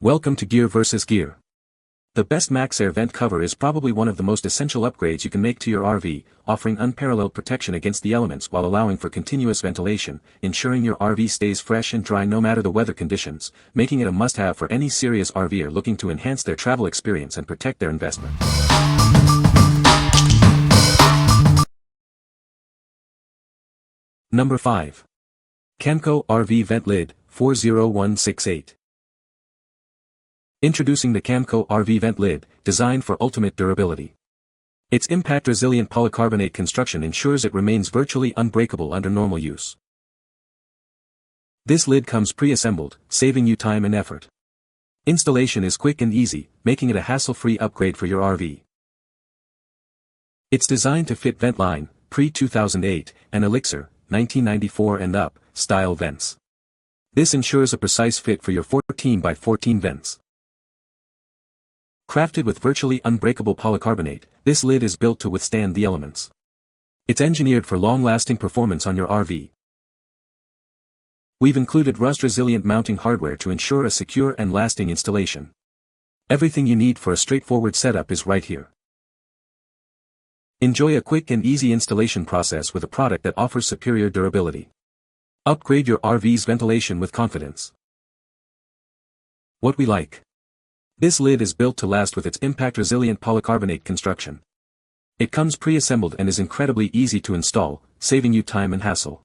Welcome to Gear vs. Gear. The best Maxxair vent cover is probably one of the most essential upgrades you can make to your RV, offering unparalleled protection against the elements while allowing for continuous ventilation, ensuring your RV stays fresh and dry no matter the weather conditions, making it a must-have for any serious RVer looking to enhance their travel experience and protect their investment. Number 5. Camco RV Vent Lid, 40168. Introducing the Camco RV Vent Lid, designed for ultimate durability. Its impact-resilient polycarbonate construction ensures it remains virtually unbreakable under normal use. This lid comes pre-assembled, saving you time and effort. Installation is quick and easy, making it a hassle-free upgrade for your RV. It's designed to fit Ventline, pre-2008, and Elixir, 1994 and up, style vents. This ensures a precise fit for your 14 by 14 vents. Crafted with virtually unbreakable polycarbonate, this lid is built to withstand the elements. It's engineered for long-lasting performance on your RV. We've included rust-resilient mounting hardware to ensure a secure and lasting installation. Everything you need for a straightforward setup is right here. Enjoy a quick and easy installation process with a product that offers superior durability. Upgrade your RV's ventilation with confidence. What we like. This lid is built to last with its impact-resilient polycarbonate construction. It comes pre-assembled and is incredibly easy to install, saving you time and hassle.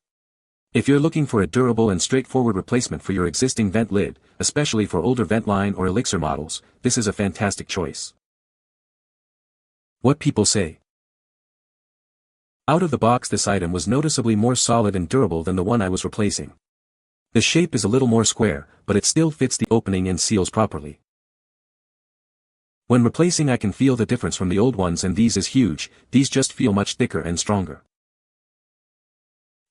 If you're looking for a durable and straightforward replacement for your existing vent lid, especially for older Ventline or Elixir models, this is a fantastic choice. What people say. Out of the box, this item was noticeably more solid and durable than the one I was replacing. The shape is a little more square, but it still fits the opening and seals properly. When replacing, I can feel the difference from the old ones, and these is huge. These just feel much thicker and stronger.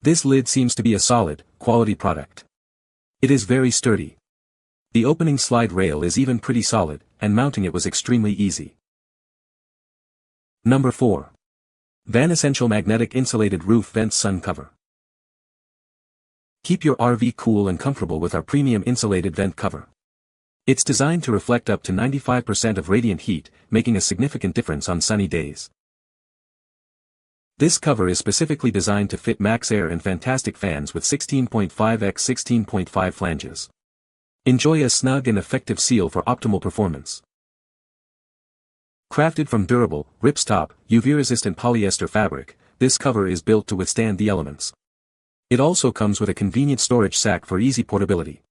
This lid seems to be a solid, quality product. It is very sturdy. The opening slide rail is even pretty solid, and mounting it was extremely easy. Number 4. VanEssential Magnetic Insulated Roof Vent Sun Cover. Keep your RV cool and comfortable with our premium insulated vent cover. It's designed to reflect up to 95% of radiant heat, making a significant difference on sunny days. This cover is specifically designed to fit Maxxair and fantastic fans with 16.5 x 16.5 flanges. Enjoy a snug and effective seal for optimal performance. Crafted from durable, ripstop, UV-resistant polyester fabric, this cover is built to withstand the elements. It also comes with a convenient storage sack for easy portability.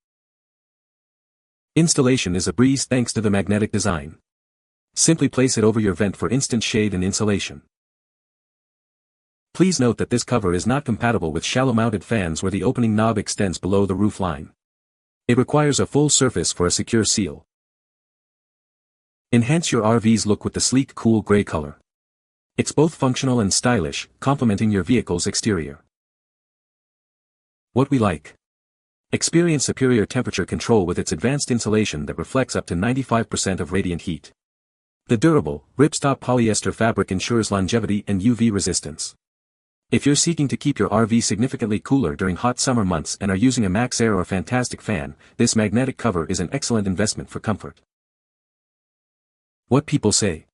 Installation is a breeze thanks to the magnetic design. Simply place it over your vent for instant shade and insulation. Please note that this cover is not compatible with shallow-mounted fans where the opening knob extends below the roof line. It requires a full surface for a secure seal. Enhance your RV's look with the sleek, cool gray color. It's both functional and stylish, complementing your vehicle's exterior. What we like. Experience superior temperature control with its advanced insulation that reflects up to 95% of radiant heat. The durable, ripstop polyester fabric ensures longevity and UV resistance. If you're seeking to keep your RV significantly cooler during hot summer months and are using a Maxxair or fantastic fan, this magnetic cover is an excellent investment for comfort. What people say.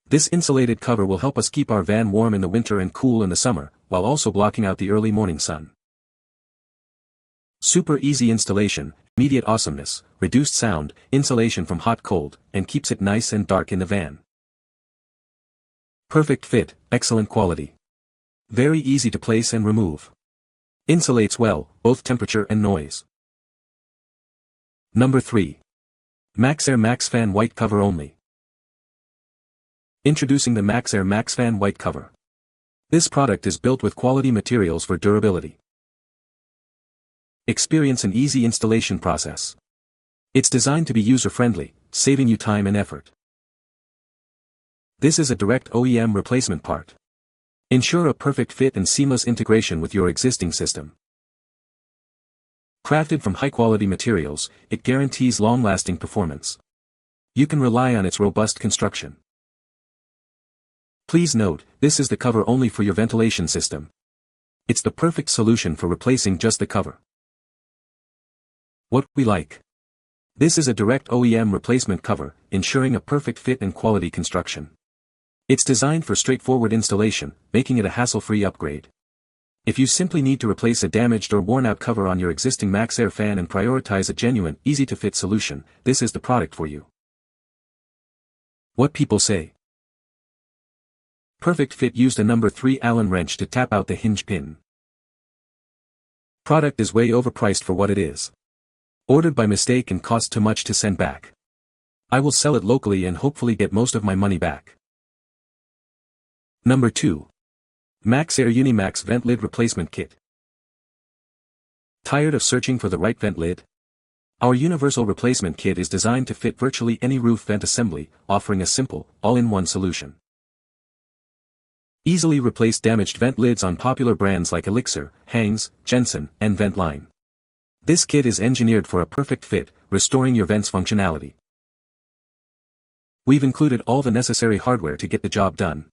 This insulated cover will help us keep our van warm in the winter and cool in the summer, while also blocking out the early morning sun. Super easy installation, immediate awesomeness, reduced sound, insulation from hot-cold, and keeps it nice and dark in the van. Perfect fit, excellent quality. Very easy to place and remove. Insulates well, both temperature and noise. Number 3. Maxxair MaxxFan White Cover Only. Introducing the Maxxair MaxxFan White Cover. This product is built with quality materials for durability. Experience an easy installation process. It's designed to be user-friendly, saving you time and effort. This is a direct OEM replacement part. Ensure a perfect fit and seamless integration with your existing system. Crafted from high-quality materials, it guarantees long-lasting performance. You can rely on its robust construction. Please note, this is the cover only for your ventilation system. It's the perfect solution for replacing just the cover. What we like. This is a direct OEM replacement cover, ensuring a perfect fit and quality construction. It's designed for straightforward installation, making it a hassle-free upgrade. If you simply need to replace a damaged or worn-out cover on your existing Maxxair fan and prioritize a genuine, easy-to-fit solution, this is the product for you. What people say. Perfect fit. Used a number 3 Allen wrench to tap out the hinge pin. Product is way overpriced for what it is. Ordered by mistake and cost too much to send back. I will sell it locally and hopefully get most of my money back. Number 2. Maxxair UniMaxx Vent Lid Replacement Kit. Tired of searching for the right vent lid? Our universal replacement kit is designed to fit virtually any roof vent assembly, offering a simple, all-in-one solution. Easily replace damaged vent lids on popular brands like Elixir, Hangs, Jensen, and Ventline. This kit is engineered for a perfect fit, restoring your vent's functionality. We've included all the necessary hardware to get the job done.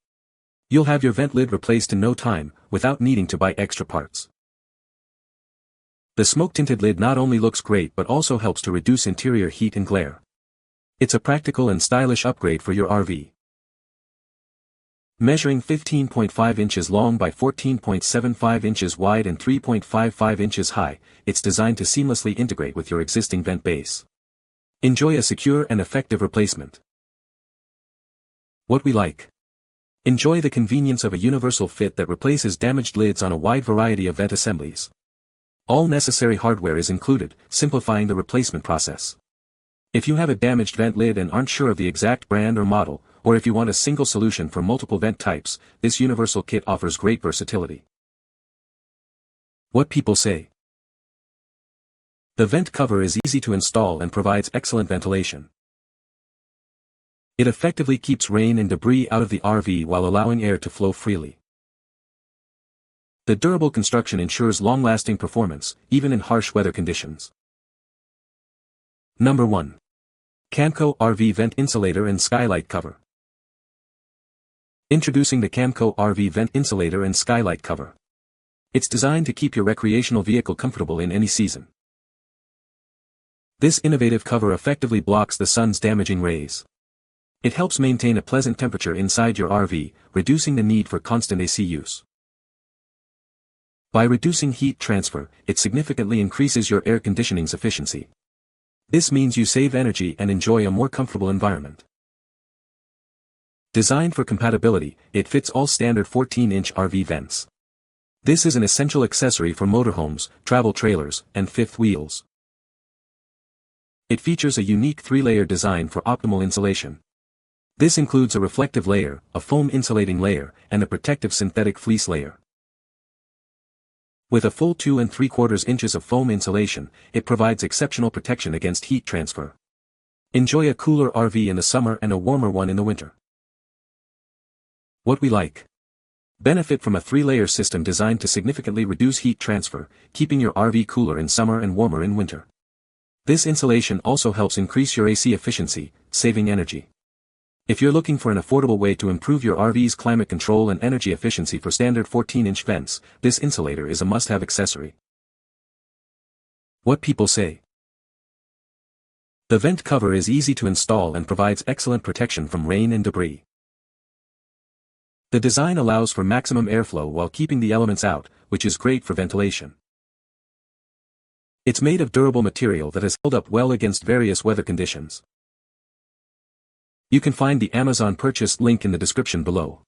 You'll have your vent lid replaced in no time, without needing to buy extra parts. The smoke-tinted lid not only looks great but also helps to reduce interior heat and glare. It's a practical and stylish upgrade for your RV. Measuring 15.5 inches long by 14.75 inches wide and 3.55 inches high, it's designed to seamlessly integrate with your existing vent base. Enjoy a secure and effective replacement. What we like. Enjoy the convenience of a universal fit that replaces damaged lids on a wide variety of vent assemblies. All necessary hardware is included, simplifying the replacement process. If you have a damaged vent lid and aren't sure of the exact brand or model, or if you want a single solution for multiple vent types, this universal kit offers great versatility. What people say. The vent cover is easy to install and provides excellent ventilation. It effectively keeps rain and debris out of the RV while allowing air to flow freely. The durable construction ensures long-lasting performance, even in harsh weather conditions. Number 1. Camco RV Vent Insulator and Skylight Cover. Introducing the Camco RV Vent Insulator and Skylight Cover. It's designed to keep your recreational vehicle comfortable in any season. This innovative cover effectively blocks the sun's damaging rays. It helps maintain a pleasant temperature inside your RV, reducing the need for constant AC use. By reducing heat transfer, it significantly increases your air conditioning's efficiency. This means you save energy and enjoy a more comfortable environment. Designed for compatibility, it fits all standard 14-inch RV vents. This is an essential accessory for motorhomes, travel trailers, and fifth wheels. It features a unique 3-layer design for optimal insulation. This includes a reflective layer, a foam insulating layer, and a protective synthetic fleece layer. With a full 2 3/4 inches of foam insulation, it provides exceptional protection against heat transfer. Enjoy a cooler RV in the summer and a warmer one in the winter. What we like. Benefit from a 3-layer system designed to significantly reduce heat transfer, keeping your RV cooler in summer and warmer in winter. This insulation also helps increase your AC efficiency, saving energy. If you're looking for an affordable way to improve your RV's climate control and energy efficiency for standard 14-inch vents, this insulator is a must-have accessory. What people say. The vent cover is easy to install and provides excellent protection from rain and debris. The design allows for maximum airflow while keeping the elements out, which is great for ventilation. It's made of durable material that has held up well against various weather conditions. You can find the Amazon purchase link in the description below.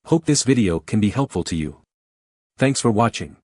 Hope this video can be helpful to you. Thanks for watching.